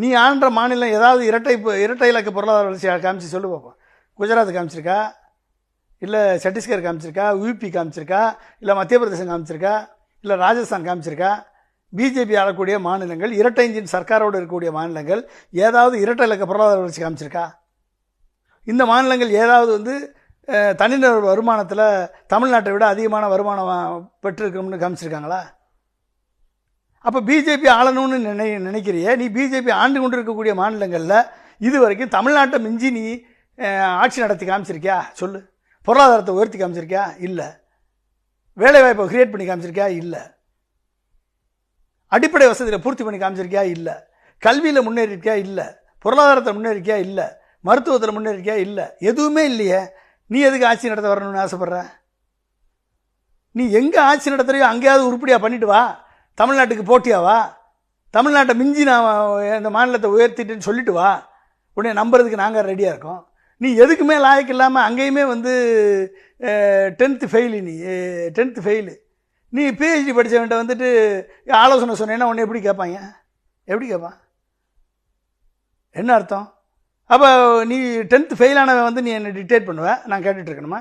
நீ ஆண்ட மாநிலம் ஏதாவது இரட்டை இலக்க பொருளாதார வளர்ச்சி காமிச்சு சொல்லு பார்ப்போம். குஜராத் காமிச்சிருக்கா, இல்லை சத்தீஸ்கர் காமிச்சிருக்கா, யூபி காமிச்சிருக்கா, இல்லை மத்திய பிரதேசம் காமிச்சிருக்கா, இல்லை ராஜஸ்தான் காமிச்சிருக்கா? பிஜேபி ஆளக்கூடிய மாநிலங்கள், இரட்டை இன்ஜின் சர்க்காரோடு இருக்கக்கூடிய மாநிலங்கள் ஏதாவது இரட்டை இலக்க பொருளாதார வளர்ச்சி காமிச்சிருக்கா? இந்த மாநிலங்கள் ஏதாவது தனிநபர் வருமானத்தில் தமிழ்நாட்டை விட அதிகமான வருமானம் பெற்றிருக்கணும்னு காமிச்சிருக்காங்களா? அப்போ பிஜேபி ஆளணும்னு நினைக்கிறியே. நீ பிஜேபி ஆண்டு கொண்டு இருக்கக்கூடிய மாநிலங்களில் இது வரைக்கும் தமிழ்நாட்டை மிஞ்சி நீ ஆட்சி நடத்தி காமிச்சிருக்கியா? சொல்லு. பொருளாதாரத்தை உயர்த்தி காமிச்சிருக்கியா? இல்லை. வேலைவாய்ப்பை கிரியேட் பண்ணி காமிச்சிருக்கியா? இல்லை. அடிப்படை வசதியில் பூர்த்தி பண்ணி காமிச்சிருக்கியா? இல்லை. கல்வியில் முன்னேறிருக்கியா? இல்லை. பொருளாதாரத்தில் முன்னேறிருக்கியா? இல்லை. மருத்துவத்தில் முன்னேறிருக்கியா? இல்லை. எதுவுமே இல்லையே. நீ எதுக்கு ஆட்சி நடத்த வரணும்னு ஆசைப்படுற? நீ எங்கே ஆட்சி நடத்துறையோ அங்கேயாவது உருப்படியாக பண்ணிட்டு வா. தமிழ்நாட்டுக்கு போட்டியாவா? தமிழ்நாட்டை மிஞ்சி நான் இந்த மாநிலத்தை உயர்த்திட்டுன்னு சொல்லிட்டு வா. உடனே நம்புறதுக்கு நாங்கள் ரெடியாக இருக்கோம். நீ எதுக்குமே லாயக்கு இல்லாமல் அங்கேயுமே 10th ஃபெயிலு. நீ 10th ஃபெயிலு. நீ பிஹெச்டி படித்தவன்ட்ட ஆலோசனை சொன்னேன்னா உன்னை எப்படி கேட்பாங்க? எப்படி கேட்பான்? என்ன அர்த்தம்? அப்போ நீ 10th ஃபெயிலானவன் நீ என்னை டிக்டேட் பண்ணுவ, நான் கேட்டுட்டு இருக்கணுமா?